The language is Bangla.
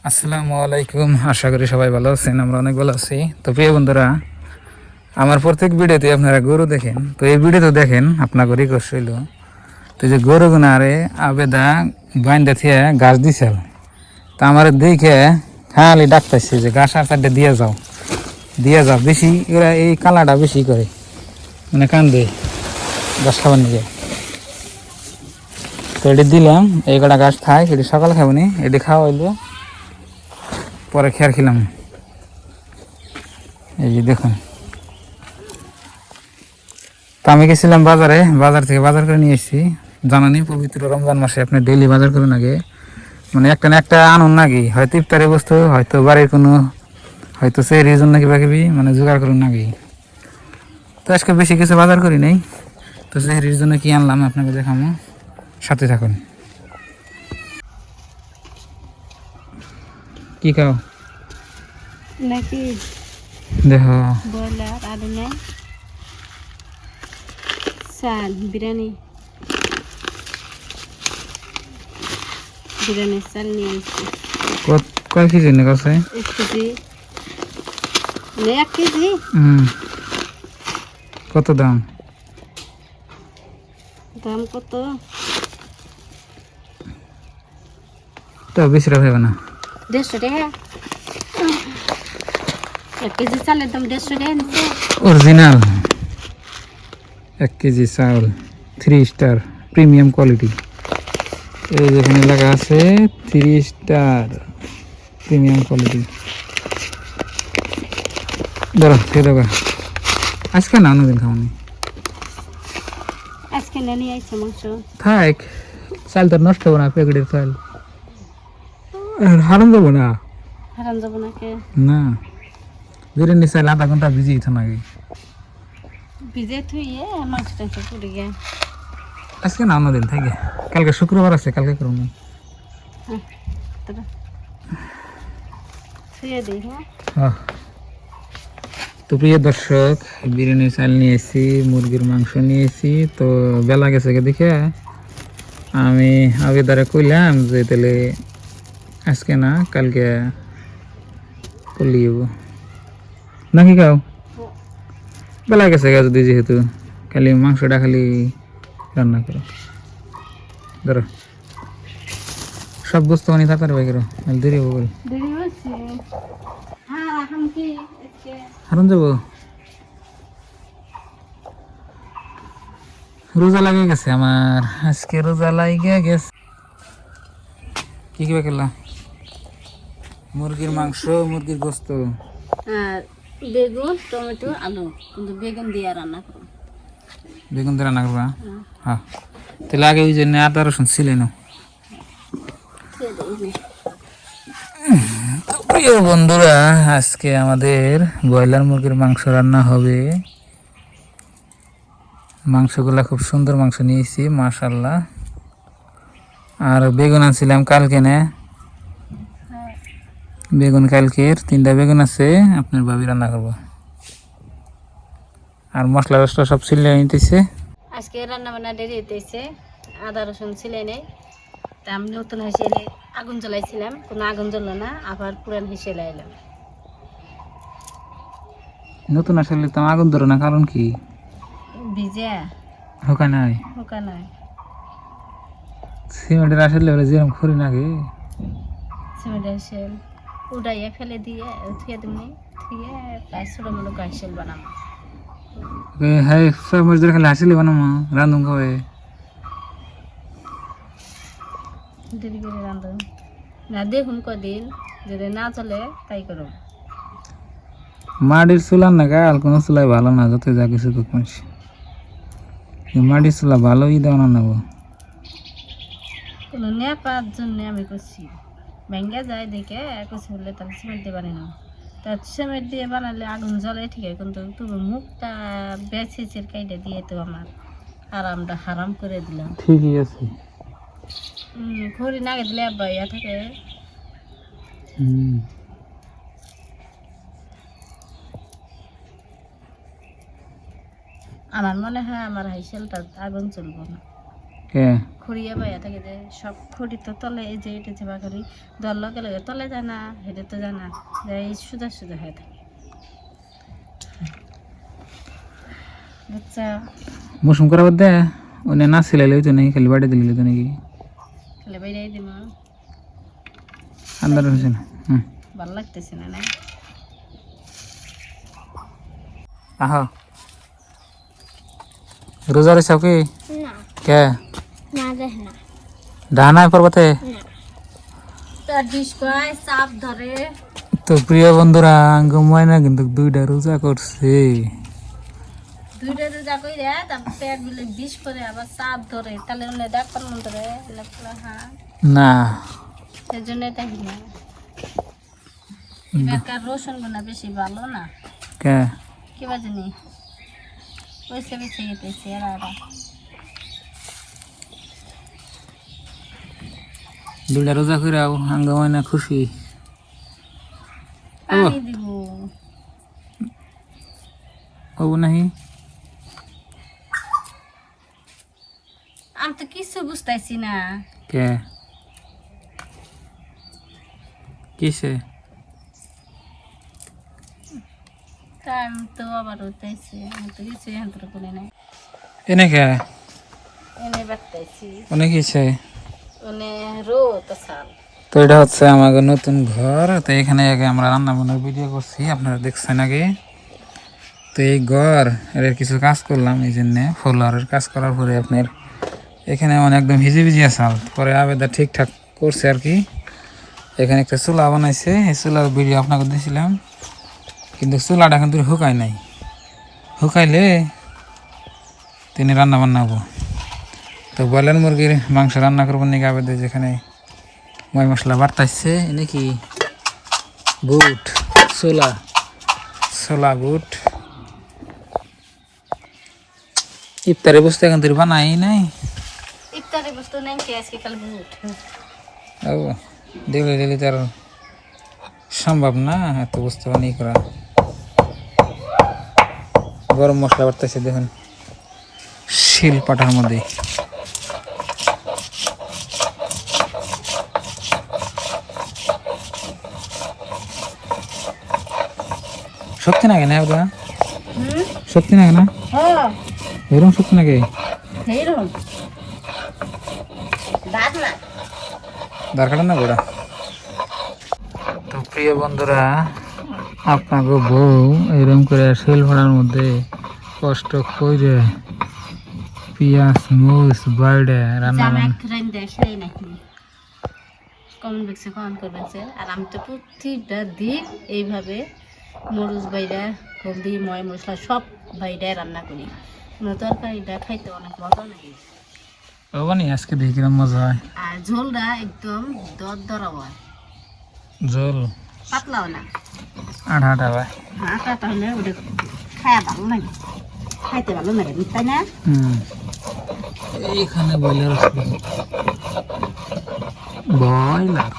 আসসালামু আলাইকুম, আশা করি সবাই ভালো আছেন। আমরা অনেক ভালো আছি। তো প্রিয় বন্ধুরা, আমার প্রত্যেক ভিডিওতে আপনারা গরু দেখেন, তো এই ভিডিওতে দেখেন আপনাকে রিকোয়েস্ট হইল, তো যে গরু গুনারে আবেদা বাইন্দা থিয়া গাছ দিছিল, তা আমার দেখে খালি ডাকতেছে যে গাছ আর চারটে দিয়ে যাও বেশি, এরা এই কালাটা বেশি করে, মানে কান্দে গাছ খাবার নিয়ে। তো এটি দিলাম, এই কটা গাছ খাই, এটি সকাল খাবনি, এটি খাওয়া হইলো, পরে খেয়ার খেলাম। এই যে দেখুন, তো আমি গেছিলাম বাজারে, বাজার থেকে বাজার করে নিয়ে এসেছি। জানানি পবিত্র রমজান মাসে আপনি ডেইলি বাজার করুন আগে, মানে একটা না একটা আনন্দ নাকি, হয়তো ইফতারি বস্তু, হয়তো বাড়ির কোনো, হয়তো সেই জন্য কিবা কিবি মানে জোগাড় করুন নাকি। তো আজকে বেশি কিছু বাজার করি নাই, তো সেহরির জন্য কি আনলাম আপনাকে দেখাবো, সাথে থাকুন। কি খাও নাকি দেখো, ব্রয়লার আর নেই চাল বিরিয়ানি বিরিয়ানির চাল নিয়ে আসছি কয় কেজি নে কাছে? 1 কেজি 1 কেজি কত দাম? দাম কত? তো বেশি রাখবে না, 150 টাকা। 1 কেজি চালের দাম 150 টাকা নিচ্ছে। অরিজিনাল 1 কেজি চাউল 3 স্টার প্রিমিয়াম কোয়ালিটি। এই যেখানে লেখা আছে 3 স্টার প্রিমিয়াম কোয়ালিটি। ধরো খেয়ে দেবো, আজকে না অন্যদিন খাওনি। আজকে না নিয়ে আইছে মাংস। থাক, চাল তো নষ্ট হবো না, প্যাকেটের চাল হারাম যাবো না। হারাম যাব নাকি? না, বিরিয়ানি চাল আধা ঘন্টা ভিজিয়ে দিত নাকি। ভিজে থুইয়ে মাংস টাংস পুড়ে গে। আজকে না অন্যদিন থাকে, কালকে শুক্রবার আছে, কালকে করবো। থুইয়ে দিই। হ্যাঁ তো প্রিয় দর্শক, বিরিয়ানির চাল নিয়েছি, মুরগির মাংস নিয়েছি। তো বেলা গেছে দেখে আমি আবেদারে কইলাম যে তাহলে আজকে না কালকে করলি নাকি খাও, বেলা গেছে যদি, যেহেতু খালি মাংসটা খালি রান্না করো। ধরো সব বস্তু মানে তাড়াতাড়ি বাই করো, দেরি হবো বল। দেরি হচ্ছে। হ্যাঁ এখন কি হারণ যাবো, রোজা লাগে গেছে আমার, আজকে রোজা লাগে গেছে। কি কি খেলা? মুরগির মাংস, মুরগির গোস্ত, আর বেগুন টমেটো আলু, কিন্তু বেগুন দিয়ে রান্না করুন। বেগুন দিয়ে রান্না করবা? হ্যাঁ, তাহলে আগে ওই জন্য আদা রসুন ছিলে না। প্রিয় বন্ধুরা, আজকে আমাদের ব্রয়লার মুরগির মাংস রান্না হবে। মাংসগুলা খুব সুন্দর মাংস নিয়েছি মাশাআল্লাহ। আর বেগুন আনছিলাম কালকে, না বেগুন কালকের 3টা বেগুন আছে, আপনার ভাবি রান্না করবো। আর মশলা টসলা সব ছিলে নিতেছে। আজকে রান্না বান্না দেরি হইতেছে, আদা রসুন ছিলে নেই। তা আমি নতুন হিসেবে আগুন জ্বলাইছিলাম, কোনো আগুন জ্বললো না, আবার পুরান হিসেবে এলাম। নতুন আসলে তো আগুন ধরে না, কারণ কি? ভিজে হোকা নাই, হোকা নাই। সিমেন্টের আসলে যেরকম খড়ি নাকি সিমেন্টের হিসেল উড়াইয়া ফেলে দিয়ে থুয়ে দিমনি, থুয়ে প্রায় ছোটো মোটো গাইসেল বানাবো। হ্যাঁ, সব মজদুর খালি হাসিলে বানাবো, রান্ধুন খাবে। দেরি করে রান্ধো না, দেখুন কদিন যদি না চলে তাই করো। মাটির চুলার না গাল, কোনো চুলাই ভালো না, যত যা কিছু মানুষ মাটির চুলা ভালোই দেওয়া না নেবো। কোনো নেপার জন্য আমি করছি, ভেঙ্গে যায় দেখে করছি বললে তাহলে সিমেন্ট দিয়ে বানানো। তা সিমেন্ট দিয়ে বানালে আগুন জ্বলে ঠিক আছে, কিন্তু তুমি মুখটা বেছে কাইটা দিয়ে তো আমার আরামটা হারাম করে দিলাম। ঠিকই আছে। খড়ি নাগে দিলে বাইয়া থাকে। আমার মনে হয় আমার হাইসেলটা আগুন চলবো না, খড়িয়া বাইয়া থাকে যে সব খড়ি তো তলে এই যে এটা যে বাগারি দল লগে লগে তলে যায় না হেঁটে তো জানা যে এই সুদা সুদা হয়ে থাকে বুঝছা মৌসুম করা বাদ দে ওনে না সিলাইলে হইতো নাকি খালি বাড়ি দিলে হইতো নাকি খালি বাইরে দিব আন্দার হয়েছে না ভালো লাগতেছে না না আহ রোজা রয়েছে কি না কে না দেখ না ডানায় পর্বতে তার ডিশ কয় চাপ ধরে তো প্রিয় বন্ধুরা ঘুমায় না কিন্তু 2টা রোজা করছে দুইটা তো যা কই রে তারপর পেট বিলে বিষ করে আবার চাপ ধরে তাহলে উনি ডাক্তার মন ধরে হ্যাঁ না সেই জন্য তাই না এবারকার রসুন গুনা বেশি ভালো না কে কি বাজনি পয়সা বেশি গেতেছে এরা 2টা রোজা করে ঘুমায় না খুশি পানি দিব হবো নাহি আমি তো কিছু বুঝতেছি না কে কিসে টাইম তো আবার হতেছে আমি তো কিছু যন্ত্র করে নাই এনে কে এনে বাড়তেছি অনেক কিসে মানে রো তো সাল তো এটা হচ্ছে আমাদের নতুন ঘর তো এখানে আগে আমরা রান্না বান্নার ভিডিও করছি আপনারা দেখছেন আগে তো এই ঘর এর কিছু কাজ করলাম এই জন্যে ফ্লোরের কাজ করার পরে আপনার এখানে মানে একদম ভিজি ভিজি আসাল পরে আবেদা ঠিকঠাক করছে আর কি এখানে একটা চুলা বানাইছে এই চুলার ভিডিও আপনাকে দিয়েছিলাম কিন্তু চুলাটা কিন্তু শুকায় নাই শুকাইলে তিনি রান্না বান্না হবো তো ব্রয়লার মুরগির মাংস রান্না করবো নাকি আবেদা যেখানে মই মশলা বাড়তাইছে নাকি বুট ছোলা ছোলা বুট ইফতারে বস্তু এখন তুই বানাই নাই ইফতারি বস্তু নেই কি আজকে কাল বুট ও ডেলি ডেলি তার সম্ভব না এত বস্তু বানিয়ে করা গরম মশলা বাড়তেছে দেখুন শিল পাটার মধ্যে শক্তি নাগে না ওটা শক্তি নাগে না হ্যাঁ এরকম শক্তি নাগে এইরকম দাঁত না দরকার না গোড়া তো প্রিয় বন্ধুরা আপনাকে বউ এরকম করে শিল ভাড়ার মধ্যে কষ্ট করে পেঁয়াজ মরিচ বাইরে রান্না জামা বান্না এক রাইন দেখাই নাকি কমেন্ট বক্সে কমেন্ট করবেন স্যার আর আমি তো প্রতিটা দিন এইভাবে মরুচ বাইরা হলদি ময় মশলা সব বাইরে রান্না করি কোনো তরকারিটা খাইতে অনেক মজা লাগে ও বানি আজকে দেখি কিরম মজা হয় আর ঝোলটা একদম দরদরা হয় জল পাতলাও না আঠা আঠা ভাই আটা তাহলে ওটা খাওয়া ভালো লাগে খাইতে ভালো লাগে তাই না এইখানে ব্রয়লার আছে ব্রয়লার